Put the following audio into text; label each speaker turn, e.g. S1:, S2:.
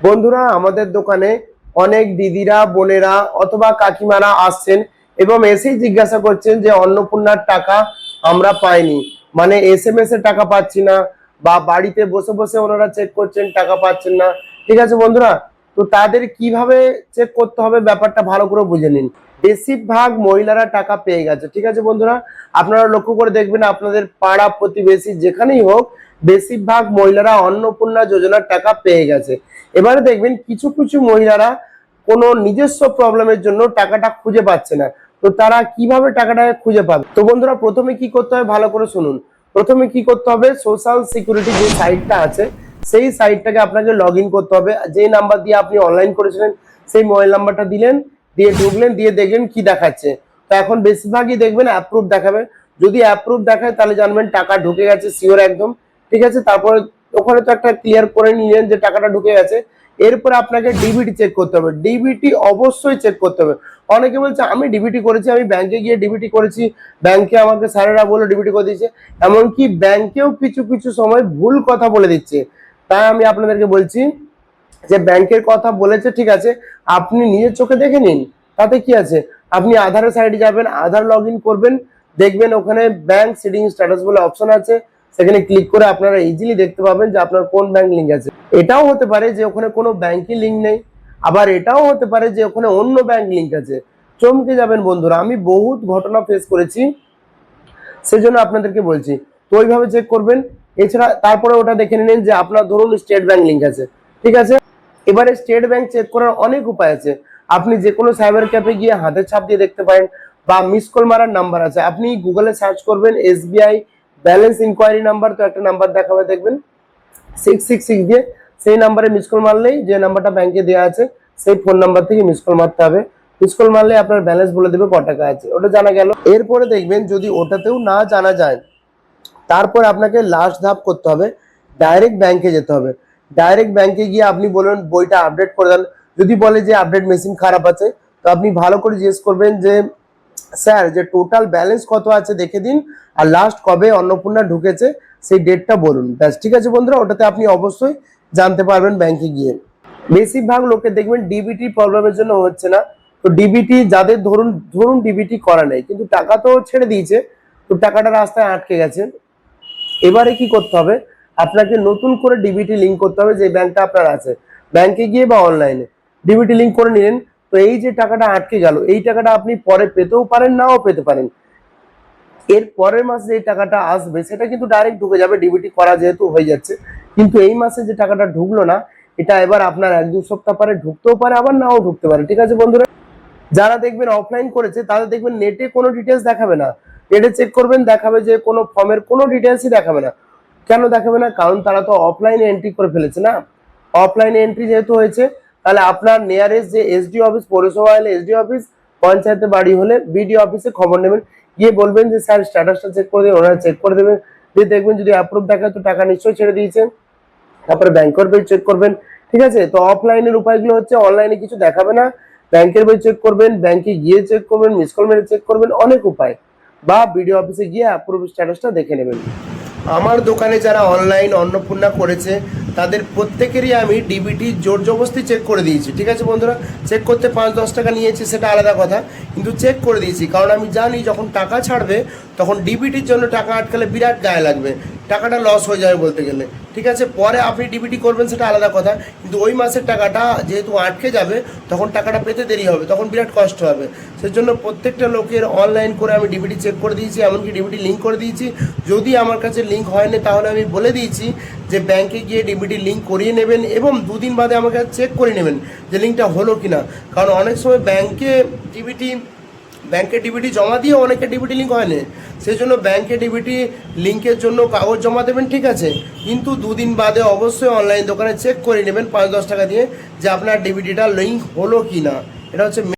S1: বন্ধুরা, আমাদের দোকানে অনেক দিদিরা, বোনেরা অথবা কাকিমারা আসছেন এবং এসেই জিজ্ঞাসা করছেন যে অন্নপূর্ণার টাকা আমরা পাইনি, মানে SMS এর টাকা পাচ্ছি না, বা বাড়িতে বসে বসে ওনারা চেক করছেন টাকা পাচ্ছেন না। ঠিক আছে বন্ধুরা, তো তাদের কিভাবে চেক করতে হবে ব্যাপারটা ভালো করে বুঝে নিন। বেশিরভাগ মহিলারা টাকা পেয়ে গেছে। ঠিক আছে বন্ধুরা, আপনারা লক্ষ্য করে দেখবেন আপনাদের পাড়া প্রতিবেশী যেখানেই হোক, বেশিরভাগ মহিলারা অন্নপূর্ণা যোজনার টাকা পেয়ে গেছে। এবারে দেখবেন কিছু কিছু মহিলারা কোনো নিজস্ব প্রবলেমের জন্য টাকাটা খুঁজে পাচ্ছে না। তো তারা কিভাবে টাকাটা খুঁজে পাবে? তো বন্ধুরা, প্রথমে কি করতে হবে ভালো করে শুনুন। প্রথমে কি করতে হবে, সোশ্যাল সিকিউরিটি যে সাইটটা আছে সেই সাইটটাকে আপনাকে লগ ইন করতে হবে। যে নাম্বার দিয়ে আপনি অনলাইন করেছিলেন সেই মোবাইল নাম্বারটা দিলেন, দিয়ে ঢুকলেন, দিয়ে দেখবেন কি দেখাচ্ছে। তো এখন বেশিরভাগই দেখবেন অ্যাপ্রুভ দেখাবে। যদি অ্যাপ্রুভ দেখায় তাহলে জানবেন টাকা ঢুকে গেছে শিওর একদম। ঠিক আছে, তারপরে ওখানে তো একটা ক্লিয়ার করে নিলেন যে টাকাটা ঢুকে গেছে। এরপর আপনাকে ডিবিটি চেক করতে হবে। ডিবিটি অবশ্যই চেক করতে হবে। অনেকে বলছে আমি ডিবিটি করেছি, আমি ব্যাংকে গিয়ে ডিবিটি করেছি, ব্যাংকে আমাকে স্যারেরা বলে ডিবিটি করে দিয়েছে। এমনকি ব্যাংকেও কিছু কিছু সময় ভুল কথা বলে দিচ্ছে। তাই আমি আপনাদেরকে বলছি যে ব্যাংকের কথা বলেছে ঠিক আছে, আপনি নিজের চোখে দেখে নিন, তাতে কি আছে। আপনি আধারের সাইডে যাবেন, আধার লগ ইন করবেন, দেখবেন ওখানে ব্যাংক সিডিং স্ট্যাটাস বলে অপশন আছে। সেখানে ক্লিক করে আপনারা ইজিলি দেখতে পাবেন যে আপনার কোন ব্যাংক লিঙ্ক আছে। এটাও হতে পারে যে ওখানে কোনো ব্যাংকই লিঙ্ক নেই, আবার এটাও হতে পারে যে ওখানে অন্য ব্যাংক লিঙ্ক আছে। চমকে যাবেন বন্ধুরা, আমি বহুত ঘটনা ফেস করেছি, সেজন্য আপনাদেরকে বলছি। তো ওইভাবে চেক করবেন। এছাড়া তারপরে ওটা দেখে নিন যে আপনার ধরুন স্টেট ব্যাংক লিঙ্ক আছে। ঠিক আছে, এবারে স্টেট ব্যাংক চেক করার অনেক উপায় আছে। আপনি যে কোনো সাইবার ক্যাফে গিয়ে হাতের ছাপ দিয়ে দেখতে পারেন, বা মিস কল মারার নাম্বার আছে। আপনি গুগলে সার্চ করবেন SBI ব্যালেন্স ইনকোয়ারি নাম্বার, তো একটা নাম্বার দেখাবে দেখবেন 666 দিয়ে, সেই নাম্বারে মিস কল মারলেই, যে নাম্বারটা ব্যাংকে দেওয়া আছে সেই ফোন নাম্বার থেকে মিস কল মারতে হবে। মিস কল মারলে আপনার ব্যালেন্স বলে দেবে ক টাকা আছে, ওটা জানা গেল। এরপরে দেখবেন যদি ওটাতেও না জানা যায়, তারপর আপনাকে লাস্ট ধাপ করতে হবে, ডাইরেক্ট ব্যাংকে যেতে হবে। ডাইরেক্ট ব্যাংকে গিয়ে আপনি বলুন বইটা আপডেট করে দেন। যদি বলে যে আপডেট মেশিন খারাপ আছে, তো আপনি ভালো করে জিজ্ঞেস করবেন যে স্যার, যে টোটাল ব্যালেন্স কত আছে দেখে দিন, আর লাস্ট কবে অন্নপূর্ণা ঢুকেছে সেই ডেটটা বলুন। ব্যাস, ঠিক আছে বন্ধুরা, ওটাতে আপনি অবশ্যই জানতে পারবেন ব্যাংকে গিয়ে। বেশিরভাগ লোকে দেখবেন ডিবিটি প্রবলেমের জন্য হচ্ছে না। তো ডিবিটি যাদের ধরুন ধরুন ডিবিটি করা নেই, কিন্তু টাকা তো ছেড়ে দিয়েছে, তো টাকাটা রাস্তায় আটকে গেছে। এবারে কি করতে হবে, আপনাকে নতুন করে ডিবিটি লিঙ্ক করতে হবে যে ব্যাংকটা আপনার আছে। ব্যাংকে গিয়ে বা অনলাইনে ডিবিটি লিঙ্ক করে নিলেন। তো এই যে টাকাটা আটকে গেল, এই টাকাটা আপনি পরে পেতেও পারেন, নাও পেতে পারেন। এর পরের মাসে যে টাকাটা আসবে সেটা কিন্তু ডাইরেক্ট ঢুকে যাবে, ডিবিটি করা যেহেতু হয়ে যাচ্ছে। কিন্তু এই মাসে যে টাকাটা ঢুকলো না, এটা এবার আপনার 1-2 সপ্তাহ পরে ঢুকতেও পারে, আবার নাও ঢুকতে পারে। ঠিক আছে বন্ধুরা, যারা দেখবেন অফলাইন করেছে তাদের দেখবেন নেটে কোনো ডিটেলস দেখাবে না। নেটে চেক করবেন, দেখাবে যে কোনো ফর্মের কোনো ডিটেলসই দেখাবে না। কেন দেখাবে না? কারণ তারা তো অফলাইনে এন্ট্রি করে ফেলেছে না। অফলাইনে এন্ট্রি যেহেতু হয়েছে, তাহলে আপনার নিয়ারেস্ট যে SD অফিস, পৌরসভা হলে SD অফিস, পঞ্চায়েতে বাড়ি হলে BDO অফিসে খবর নেবেন। গিয়ে বলবেন যে স্যার স্ট্যাটাসটা চেক করে দিন, ওনারা চেক করে দেবেন। দিয়ে দেখবেন যদি অ্যাপ্রুভ দেখায় তো টাকা নিশ্চয়ই ছেড়ে দিয়েছেন। তারপরে ব্যাংকের বই চেক করবেন। ঠিক আছে, তো অফলাইনের উপায়গুলো হচ্ছে, অনলাইনে কিছু দেখাবে না, ব্যাংকের বই চেক করবেন, ব্যাংকে গিয়ে চেক করবেন, মিস কল মেরে চেক করবেন, অনেক উপায়। বা BDO অফিসে গিয়ে অ্যাপ্রুভ স্ট্যাটাসটা দেখে নেবেন। আমার দোকানে যারা অনলাইন অন্নপূর্ণা করেছে তাদের প্রত্যেকেরই আমি ডিবিটি জোর জবরদস্তি চেক করে দিয়েছি। ঠিক আছে বন্ধুরা, চেক করতে 5-10 টাকা নিয়েছি সেটা আলাদা কথা, কিন্তু চেক করে দিয়েছি। কারণ আমি জানি যখন টাকা ছাড়বে তখন ডিবিটির জন্য টাকা আটকালে বিরাট গায়ে লাগবে, টাকাটা লস হয়ে যাবে বলতে গেলে। ঠিক আছে, পরে আপনি ডিবিটি করবেন সেটা আলাদা কথা, কিন্তু ওই মাসের টাকাটা যেহেতু আটকে যাবে তখন টাকাটা পেতে দেরি হবে, তখন বিরাট কষ্ট হবে। সেজন্য প্রত্যেকটা লোকের অনলাইন করে আমি ডিবিটি চেক করে দিয়েছি, এমনকি ডিবিটি লিঙ্ক করে দিয়েছি। যদি আমার কাছে লিঙ্ক হয়নি তাহলে আমি বলে দিয়েছি যে ব্যাংকে গিয়ে ডিবিটি লিঙ্ক করিয়ে নেবেন, এবং 2 দিন বাদে আমাকে চেক করে নেবেন যে লিঙ্কটা হলো কিনা। কারণ অনেক সময় ব্যাংকে ডিবিটি জমা দিয়ে অনেকে ডিবিটি লিঙ্ক হয় না। সেই জন্য ব্যাংকে ডিবিটি লিঙ্কের জন্য কাগজ জমা দেবেন, ঠিক আছে, কিন্তু 2 দিন বাদে অবশ্যই অনলাইন দোকানে চেক করে নেবেন 5-10 টাকা দিয়ে যে আপনার ডিবিটিটা লিঙ্ক হলো কিনা। এটা হচ্ছে